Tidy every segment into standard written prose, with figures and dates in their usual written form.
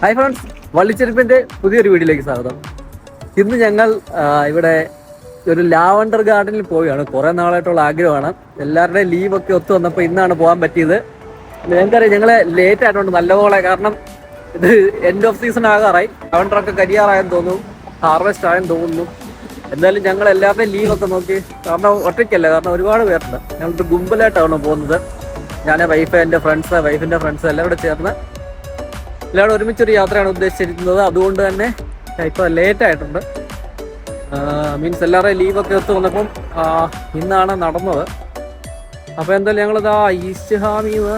Hi friends, വള്ളിച്ചെരുപ്പിന്റെ പുതിയൊരു വീഡിയോയിലേക്ക് സ്വാഗതം. ഇന്ന് ഞങ്ങൾ ഇവിടെ ഒരു ലാവണ്ടർ ഗാർഡനിൽ പോവുകയാണ്. കുറെ നാളായിട്ടുള്ള ആഗ്രഹമാണ്. എല്ലാവരുടെയും ലീവൊക്കെ ഒത്തു വന്നപ്പോൾ ഇന്നാണ് പോകാൻ പറ്റിയത്. ഞങ്ങൾക്കറിയാം ഞങ്ങള് ലേറ്റ് ആയിട്ടുണ്ട് നല്ലപോലെ, കാരണം ഇത് എൻഡ് ഓഫ് സീസൺ ആകാറായി. ലാവണ്ടറൊക്കെ കരിയാറായെന്ന് തോന്നുന്നു, ഹാർവെസ്റ്റ് ആയെന്ന് തോന്നുന്നു. എന്തായാലും ഞങ്ങൾ എല്ലാവരുടെയും ലീവൊക്കെ നോക്കി, കാരണം ഒറ്റയ്ക്കല്ല, കാരണം ഒരുപാട് പേരുണ്ട്. ഞങ്ങളൊരു ഗുമ്പലായിട്ടാണ് പോകുന്നത്. ഞാൻ വൈഫിൻ്റെ ഫ്രണ്ട്സ് എല്ലാം കൂടെ ചേർന്ന് എല്ലാവരും ഒരുമിച്ചൊരു യാത്രയാണ് ഉദ്ദേശിച്ചിരിക്കുന്നത്. അതുകൊണ്ട് തന്നെ ഇപ്പോൾ ലേറ്റ് ആയിട്ടുണ്ട്. മീൻസ് എല്ലാവരുടെയും ലീവൊക്കെ ഒത്തു വന്നപ്പം ഇന്നാണ് നടന്നത്. അപ്പോൾ എന്തായാലും ഞങ്ങളിതാ ഈസ്റ്റ് ഹാമിന്ന്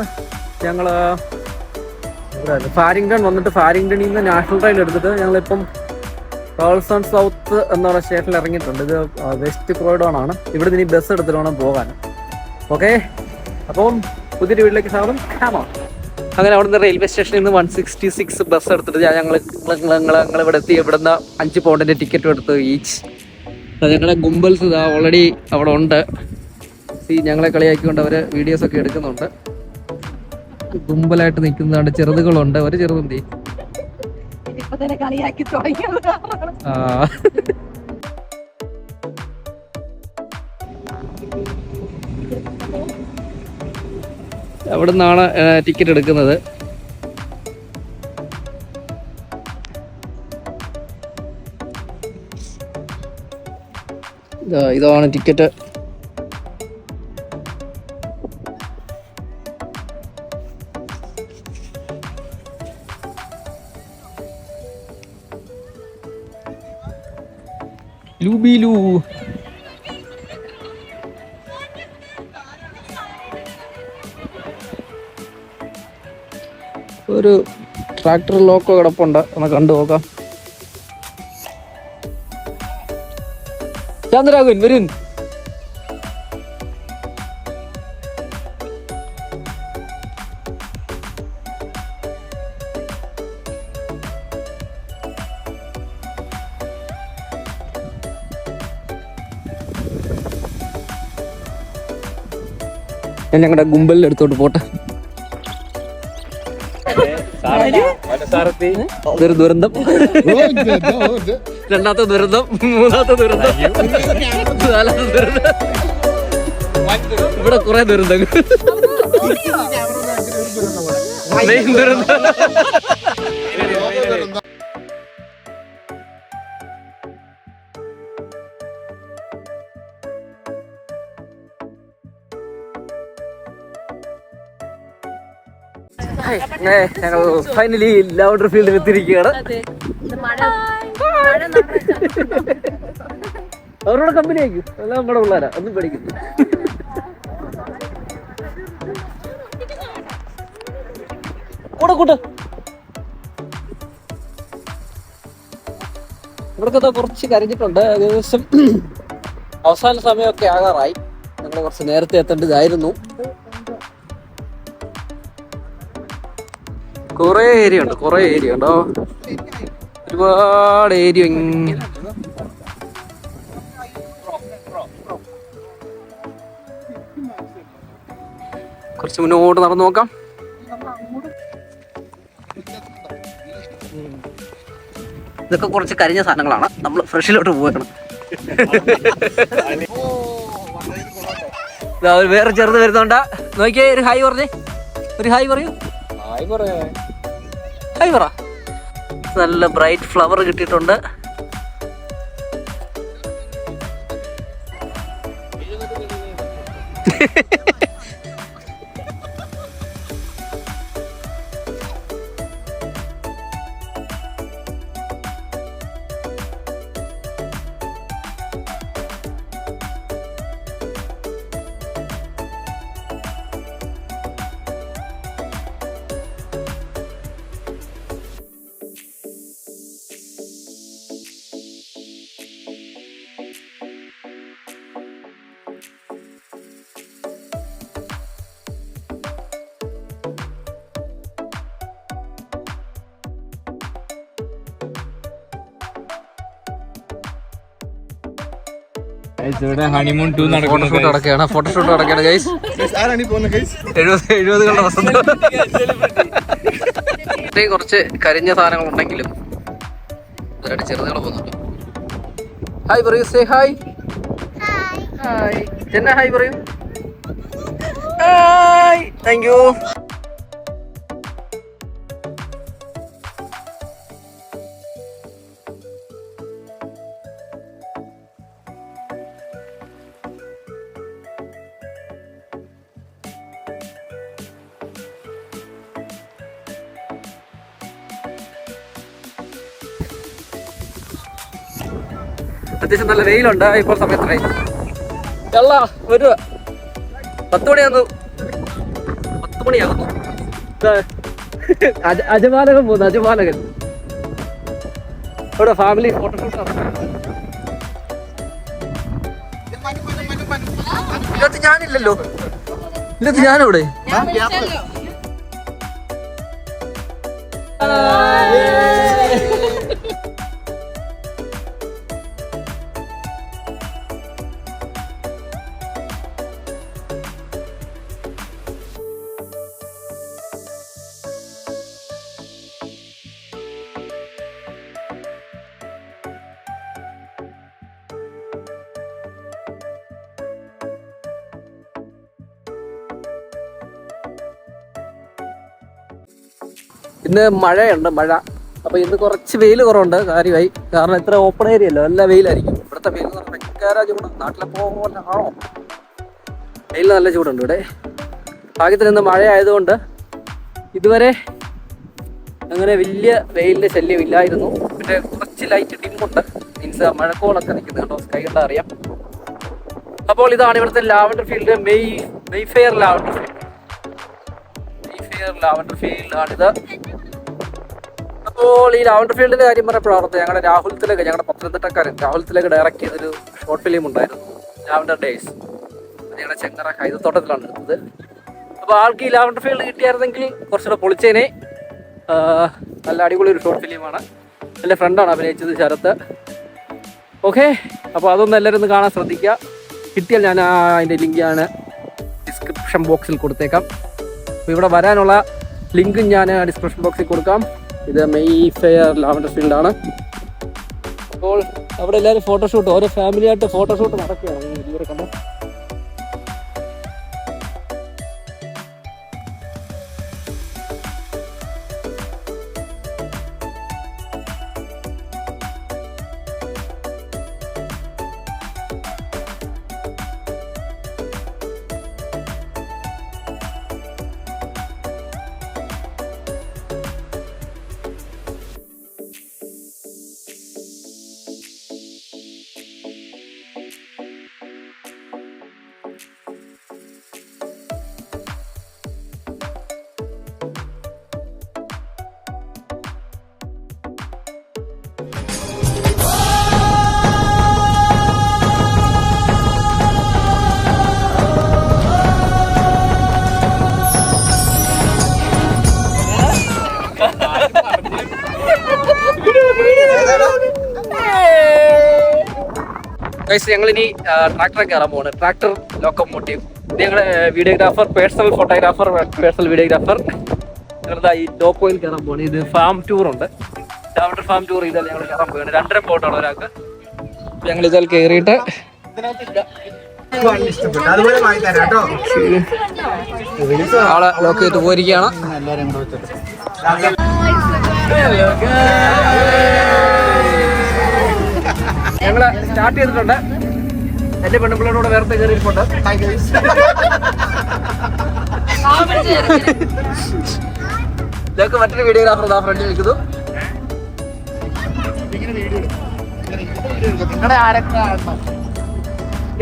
ഞങ്ങൾ ഫാരിങ്ടൺ വന്നിട്ട് ഫാരിങ്ടണിൽ നിന്ന് നാഷണൽ ട്രെയിൻ എടുത്തിട്ട് ഞങ്ങളിപ്പം കേൾസൺ സൗത്ത് എന്ന് പറയുന്ന സ്റ്റേഷനിൽ ഇറങ്ങിയിട്ടുണ്ട്. ഇത് വെസ്റ്റ് ക്രോയ്ഡോൺ ആണ്. ഇവിടെ നിന്ന് ബസ് എടുത്തിട്ട് വേണം പോകാൻ. ഓക്കെ, അപ്പം പുതിയൊരു വീട്ടിലേക്ക് സ്വാഗതം. അങ്ങനെ അവിടുന്ന് റെയിൽവേ സ്റ്റേഷനിൽ നിന്ന് 166 ബസ് എടുത്തിട്ട് ഞങ്ങൾ ഇവിടെ എത്തി. ഇവിടുന്ന് 5 പൗണ്ടിൻ്റെ ടിക്കറ്റും എടുത്ത് ഈച്ച്. ഞങ്ങളുടെ ഗുമ്പൽസ് ഇതാ ഓൾറെഡി അവിടെ ഉണ്ട്. ഞങ്ങളെ കളിയാക്കിക്കൊണ്ട് അവർ വീഡിയോസൊക്കെ എടുക്കുന്നുണ്ട്. ഗുമ്പലായിട്ട് നിൽക്കുന്നതാണ്. ചെറുതുകളുണ്ട്, ഒരു ചെറുതുണ്ട്. അവിടെ നിന്നാണ് ടിക്കറ്റ് എടുക്കുന്നത്. ഇതാണ് ടിക്കറ്റ്. ലൂബിലൂ ഒരു ട്രാക്ടർ ലോക്കോ കിടപ്പുണ്ട്, ഒന്ന് കണ്ടു നോക്കാം. ചന്ദ്രാകുൻ വരും. ഞാൻ ഞങ്ങളുടെ ഗുമ്പലിൽ എടുത്തോട്ട് പോട്ടെ. ഇതൊരു ദുരന്തം, രണ്ടാമത്തെ ദുരന്തം, മൂന്നാമത്തെ ദുരന്തം, നാലാമത്തെ ദുരന്തം. ഇവിടെ കുറെ ദുരന്തങ്ങൾ. മെയിൻ ദുരന്തം ഞങ്ങൾ ഫൈനലി ലവണ്ടർ ഫീൽഡിൽ എത്തിയിരിക്കുകയാണ്. അവരോട് കമ്പനി ആയിരിക്കും, എല്ലാം നമ്മുടെ പിള്ളേരാ, ഒന്നും പഠിക്കുന്നു. ഇവിടൊക്കെ കുറച്ച് കരഞ്ഞിട്ടുണ്ട്. ഏകദേശം അവസാന സമയമൊക്കെ ആകാറായി. ഞങ്ങൾ കുറച്ച് നേരത്തെ എത്തേണ്ടതായിരുന്നു. കുറേ ഏരിയ ഉണ്ട്, ഒരുപാട് ഏരിയ. കുറച്ച് മുന്നോട്ട് നടന്നു നോക്കാം. ഇതൊക്കെ കുറച്ച് കരിഞ്ഞ സാധനങ്ങളാണ്. നമ്മൾ ഫ്രഷിലോട്ട് പോകണം. വേറെ ചെറുത് വരുന്നുണ്ടാ, നോക്കിയേ. ഒരു ഹായ് പറഞ്ഞേ, ഒരു ഹായ് പറയൂ. ഹായ് പറ. നല്ല ബ്രൈറ്റ് ഫ്ലവർ കിട്ടിയിട്ടുണ്ട്. ഹണിമൂൺ 2 നടക്കുകയാണ്. ഫോട്ടോഷൂട്ട് നടക്കുകയാണ് ഗൈസ്. 70കളുടെ വസന്തം. ഇത്രയും കുറച്ച് കരിഞ്ഞ സാധനങ്ങൾ ഉണ്ടെങ്കിലും ഇതായിട്ട് ചെറുതുകൾ പോകുന്നുണ്ട്. ഹായ് പറയൂ, സേ ഹായ്. ഹായ് ചെന്ന, ഹായ് പറയൂ. Hi, thank you. അത്യാവശ്യം നല്ല വെയിലുണ്ട്. ഇപ്പോൾ സമയത്തായി വരുക 10 മണിയാകുന്നു. 10 മണിയാകുന്നു. അജപാലകൻ പോകുന്നു, അജപാലകൻ. ഇവിടെ ഫാമിലി ഫോട്ടോഷൂട്ട്. ഇതിനകത്ത് ഞാനില്ലല്ലോ, ഇതിനകത്ത് ഞാനിവിടെ. ഇന്ന് മഴയുണ്ട്, മഴ. അപ്പോൾ ഇന്ന് കുറച്ച് വെയിൽ കുറവുണ്ട് കാര്യമായി. കാരണം ഇത്ര ഓപ്പൺ ഏരിയ അല്ലോ, നല്ല വെയിലായിരിക്കും. ഇവിടുത്തെ വെയിൽ എന്ന് പറഞ്ഞാൽ ഭയങ്കര ചൂട്. നാട്ടിലെ പോലെ ആണോ? വെയിൽ നല്ല ചൂടുണ്ട് ഇവിടെ. ഭാഗ്യത്തിന് ഇന്ന് മഴ ആയതുകൊണ്ട് ഇതുവരെ അങ്ങനെ വലിയ വെയിലിൻ്റെ ശല്യം ഇല്ലായിരുന്നു. പിന്നെ കുറച്ച് ലൈറ്റ് ഡിമ്മുണ്ട്, മീൻസ് മഴക്കോളൊക്കെ നിൽക്കുന്നത് കേട്ടോ, സ്കൈ കണ്ടാൽ അറിയാം. അപ്പോൾ ഇതാണ് ഇവിടുത്തെ lavender field, Mayfair lavender field. Mayfair lavender ഫീൽഡാണിത്. അപ്പോൾ ഈ ലാവൻഡർ ഫീൽഡിൻ്റെ കാര്യം പറഞ്ഞപ്പോഴാണ് ഞങ്ങളുടെ രാഹുൽ തിലക്, ഞങ്ങളുടെ പത്തനംതിട്ടക്കാരൻ രാഹുൽ തിലക് ഡയറക്റ്റ് ചെയ്തൊരു ഷോർട്ട് ഫിലിം ഉണ്ടായിരുന്നു, ലാവൻഡർ ഡേയ്സ്. ഞങ്ങളുടെ ചെങ്ങറ കൈതത്തോട്ടത്തിലാണ് എടുത്തത്. അപ്പോൾ ആൾക്ക് ഈ ലാവൻഡർ ഫീൽഡ് കിട്ടിയായിരുന്നെങ്കിൽ കുറച്ചുകൂടെ പൊളിച്ചേനെ. നല്ല അടിപൊളി ഒരു ഷോർട്ട് ഫിലിമാണ്. എൻ്റെ ഫ്രണ്ടാണ് അഭിനയിച്ചത്, ശരത്ത്. ഓക്കെ, അപ്പോൾ അതൊന്നും എല്ലാവരും ഒന്ന് കാണാൻ ശ്രദ്ധിക്കുക. കിട്ടിയാൽ ഞാൻ അതിൻ്റെ ലിങ്ക് ഞാൻ ഡിസ്ക്രിപ്ഷൻ ബോക്സിൽ കൊടുത്തേക്കാം. അപ്പോൾ ഇവിടെ വരാനുള്ള ലിങ്കും ഞാൻ ഡിസ്ക്രിപ്ഷൻ ബോക്സിൽ കൊടുക്കാം. ഇത് മെയ്ഫെയർ ലാവൻഡർ ഫീൽഡാണ്. അപ്പോൾ അവിടെ എല്ലാവരും ഫോട്ടോഷൂട്ട്, ഓരോ ഫാമിലിയായിട്ട് ഫോട്ടോഷൂട്ട് നടക്കുകയാണ്. ഇവരെ കണ്ടോ. ഞങ്ങളിനി ട്രാക്ടറെ കയറാൻ പോവാണ്. Tractor locomotive. ഞങ്ങളുടെ videographer, personal photographer, personal videographer. ഞങ്ങളുടെ ഈ ലോക്കോയിൽ കയറാൻ പോവാണ്. ഇത് ഫാം ടൂർ ഉണ്ട്, ലാവൻഡർ ഫാം ടൂർ. ഇതെല്ലാം ഞങ്ങൾ കയറാൻ പോവാണ്. 2.5 പോട്ടാണ് ഒരാൾക്ക്. ഞങ്ങൾ ഇതിൽ കയറിയിട്ട് ആളെ ലോക്ക് ചെയ്തിട്ട് പോയിരിക്കുകയാണ്. ഞങ്ങള് സ്റ്റാർട്ട് ചെയ്തിട്ടുണ്ട്. എന്റെ പെണ്ണുപിള്ളോട് വേറെ കയറിയിട്ടുണ്ട്. ഇതൊക്കെ മറ്റൊരു വീഡിയോഗ്രാഫർ ആ ഫ്രണ്ടിൽ നിൽക്കുന്നു.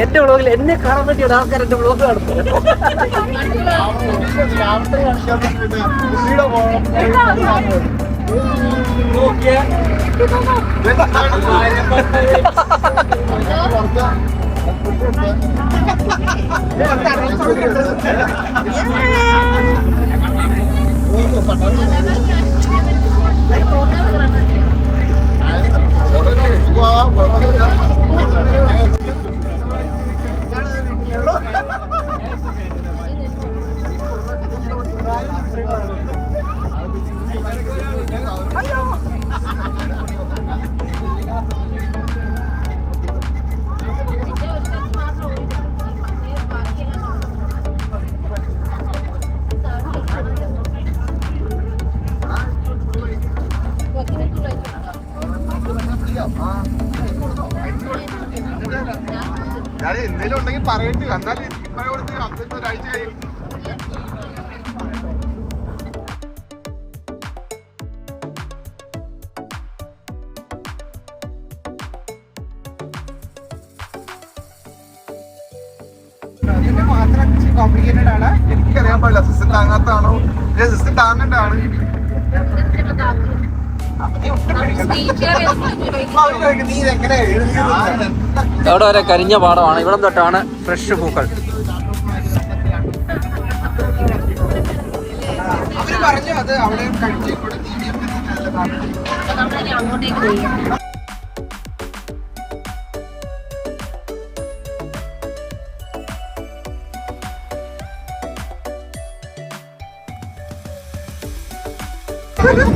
എന്റെ വ്ളോഗിൽ എന്നെ കാണാൻ വേണ്ടിയാണ് ആൾക്കാർ എന്റെ വ്ളോഗ് കാണുന്നത്. എന്തെങ്കിലും ഉണ്ടെങ്കിൽ പറയട്ടെ, എന്നാലും ഒരാഴ്ച കഴിയും. മാത്രം കോംപ്ലിക്കേറ്റഡ് ആണ്, എനിക്കറിയാൻ പാടില്ല. സിസ്റ്റം താങ്ങാത്തതാണോ സിസ്റ്റം താങ്ങേണ്ടതാണ്. അവിടെ വരെ കരിഞ്ഞ പാടമാണ്. ഇവിടെ തൊട്ടാണ് ഫ്രഷ് പൂക്കൾ. അവര് പറഞ്ഞു അത് അവിടെ കഴിച്ചു.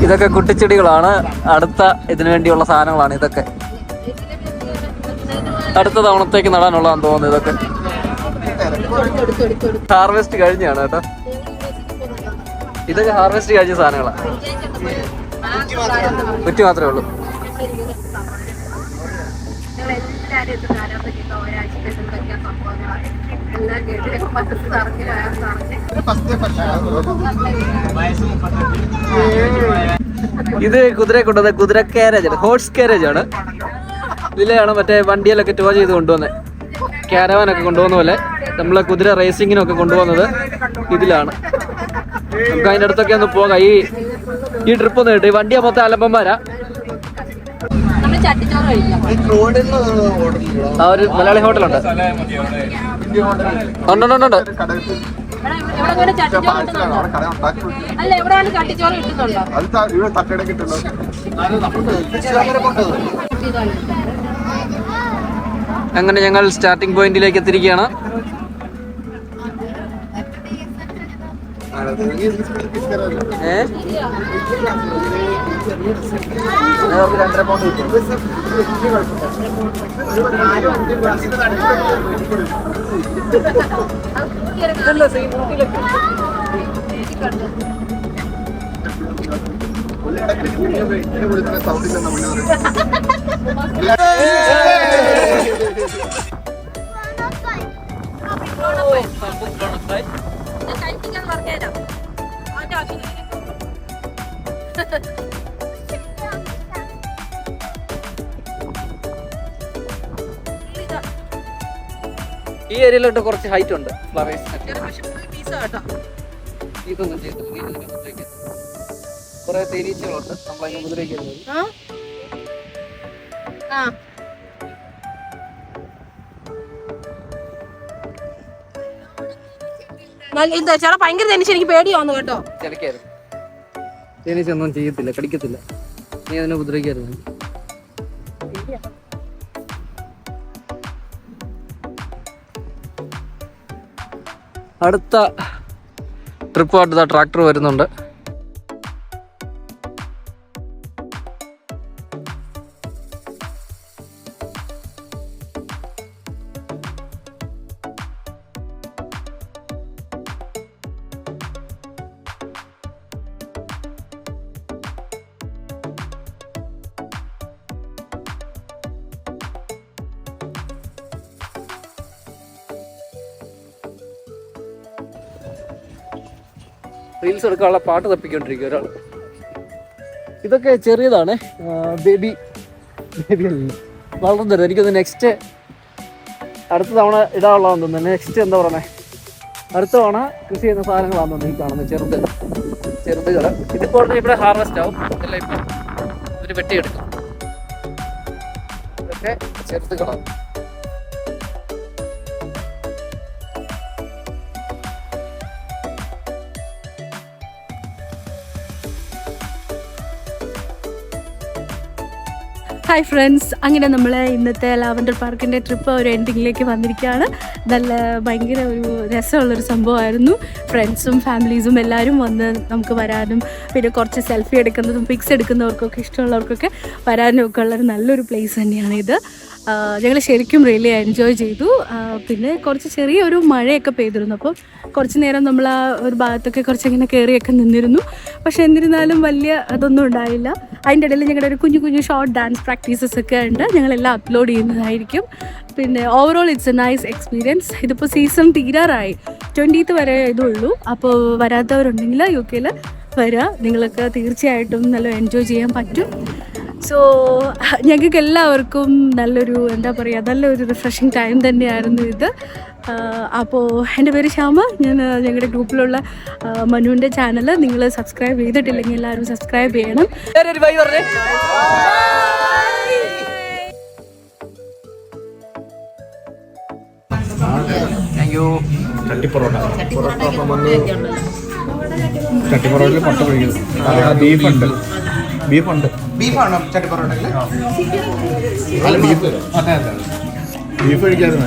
ഇതൊക്കെ കുട്ടിച്ചെടികളാണ്. അടുത്ത ഇതിനു വേണ്ടിയുള്ള സാധനങ്ങളാണ് ഇതൊക്കെ. അടുത്ത തവണത്തേക്ക് നടാനുള്ളതാണെന്ന് തോന്നുന്നു. ഇതൊക്കെ ഹാർവെസ്റ്റ് കഴിഞ്ഞാണ് കേട്ടോ. ഇതൊക്കെ ഹാർവെസ്റ്റ് കഴിഞ്ഞ സാധനങ്ങളാണ്. കുറ്റി മാത്രമേ ഉള്ളൂ. ഇത് കുതിരയെ കൊണ്ടുവന്ന കുതിര കാരേജ് ആണ്, ഹോഴ്സ് കാരേജ് ആണ്. ഇതിലാണ് മറ്റേ വണ്ടിയിലൊക്കെ ടോ ചെയ്ത് കൊണ്ടുവന്നത്. ക്യാരവാനൊക്കെ കൊണ്ടുപോകുന്ന പോലെ നമ്മളെ കുതിര റേസിങ്ങിനൊക്കെ കൊണ്ടുപോകുന്നത് ഇതിലാണ്. നമുക്ക് അതിൻ്റെ അടുത്തൊക്കെ ഒന്ന് പോകാം. ഈ ട്രിപ്പ് ഒന്ന് കിട്ടും. ഈ വണ്ടിയെ മൊത്തം അലമ്പന്മാരാ. ആ ഒരു മലയാളി ഹോട്ടലുണ്ട്. ഉണ്ട്. അങ്ങനെ ഞങ്ങൾ സ്റ്റാർട്ടിംഗ് പോയിന്റിലേക്ക് എത്തിയിരിക്കുകയാണ്. ഈ ഏരിയയിലോട്ട് കുറച്ച് ഹൈറ്റ് ഉണ്ട്. ഇതൊന്നും ചെയ്തിട്ടില്ല. കുറെ തേനീച്ചകളുണ്ട്. നമ്മളതിന് കുതിരയ്ക്ക് ചേട്ടാ ഭയങ്കര തേനീച്ച, എനിക്ക് പേടിയാവുന്നു കേട്ടോ. ചിലക്കായിരുന്നു. തേനീച്ച ഒന്നും ചെയ്യത്തില്ല, കടിക്കത്തില്ല. നീ അതിനെ കുതിരയ്ക്കായിരുന്നു. അടുത്ത ട്രിപ്പായിട്ട് ട്രാക്ടർ വരുന്നുണ്ട്. റീൽസ് എടുക്കാനുള്ള പാട്ട് തപ്പിക്കൊണ്ടിരിക്കുക ഒരാൾ. ഇതൊക്കെ ചെറിയതാണ്. ബേബി വളർന്നു. എനിക്കൊന്ന് നെക്സ്റ്റ് അടുത്ത തവണ ഇടാനുള്ളതാണെന്ന് തോന്നുന്നു. നെക്സ്റ്റ് എന്താ പറയുന്നത്, അടുത്ത തവണ കൃഷി ചെയ്യുന്ന സാധനങ്ങളാണെന്ന് തോന്നുന്നു ഈ കാണുന്നത് ചെറുതുകൾ. ഇതിപ്പോൾ ഇവിടെ ഹാർവെസ്റ്റ് ആവും. ഇതെല്ലാം ഇപ്പം ഇവർ വെട്ടിയെടുക്കും. ഇതൊക്കെ ചെറുതുകളാണ്. ഹായ് ഫ്രണ്ട്സ്, അങ്ങനെ നമ്മൾ ഇന്നത്തെ ലാവൻഡർ പാർക്കിൻ്റെ ട്രിപ്പ് ഒരു എൻഡിങ്ങിലേക്ക് വന്നിരിക്കുകയാണ്. ഭയങ്കര ഒരു രസമുള്ളൊരു സംഭവമായിരുന്നു. ഫ്രണ്ട്സും ഫാമിലീസും എല്ലാവരും വന്ന് നമുക്ക് വരാനും പിന്നെ കുറച്ച് സെൽഫി എടുക്കുന്നതും പിക്സ് എടുക്കുന്നവർക്കൊക്കെ ഇഷ്ടമുള്ളവർക്കൊക്കെ വരാനും ഒക്കെ ഉള്ളൊരു നല്ലൊരു പ്ലേസ് തന്നെയാണ് ഇത്. ഞങ്ങൾ ശരിക്കും റിയലി എൻജോയ് ചെയ്തു. പിന്നെ കുറച്ച് ചെറിയൊരു മഴയൊക്കെ പെയ്തിരുന്നു. അപ്പം കുറച്ച് നേരം നമ്മൾ ആ ഒരു ഭാഗത്തൊക്കെ കുറച്ചിങ്ങനെ കയറിയൊക്കെ നിന്നിരുന്നു. പക്ഷേ എന്നിരുന്നാലും വലിയ അതൊന്നും ഉണ്ടായില്ല. അതിൻ്റെ ഇടയിൽ ഞങ്ങളുടെ ഒരു കുഞ്ഞു കുഞ്ഞു ഷോർട്ട് ഡാൻസ് പ്രാക്ടീസസ് ഒക്കെ ഉണ്ട്. ഞങ്ങളെല്ലാം അപ്ലോഡ് ചെയ്യുന്നതായിരിക്കും. പിന്നെ overall it's A nice experience. ഇതിപ്പോൾ സീസൺ തീരാറായി, 20th വരെ ഇതുള്ളൂ. അപ്പോൾ വരാത്തവരുണ്ടെങ്കിൽ UK വരിക, നിങ്ങൾക്ക് തീർച്ചയായിട്ടും നല്ല എൻജോയ് ചെയ്യാൻ പറ്റും. സോ ഞങ്ങൾക്ക് എല്ലാവർക്കും നല്ലൊരു എന്താ പറയുക, നല്ലൊരു റിഫ്രഷിങ് ടൈം തന്നെയായിരുന്നു ഇത്. അപ്പോൾ എൻ്റെ പേര് ശ്യാമ. ഞാൻ ഞങ്ങളുടെ ഗ്രൂപ്പിലുള്ള മനുവിൻ്റെ ചാനൽ നിങ്ങൾ സബ്സ്ക്രൈബ് ചെയ്തിട്ടില്ലെങ്കിൽ എല്ലാവരും സബ്സ്ക്രൈബ് ചെയ്യണം. ചട്ടിപ്പൊറോട്ടയിൽ മുട്ട പൊഴിക്കുന്നത്, ബീഫുണ്ട്. ബീഫാണോ ചട്ടിപ്പൊറോട്ടയിൽ? അല്ല, ബീഫ്. അതെ അതെ, ബീഫ് കഴിക്കാതെ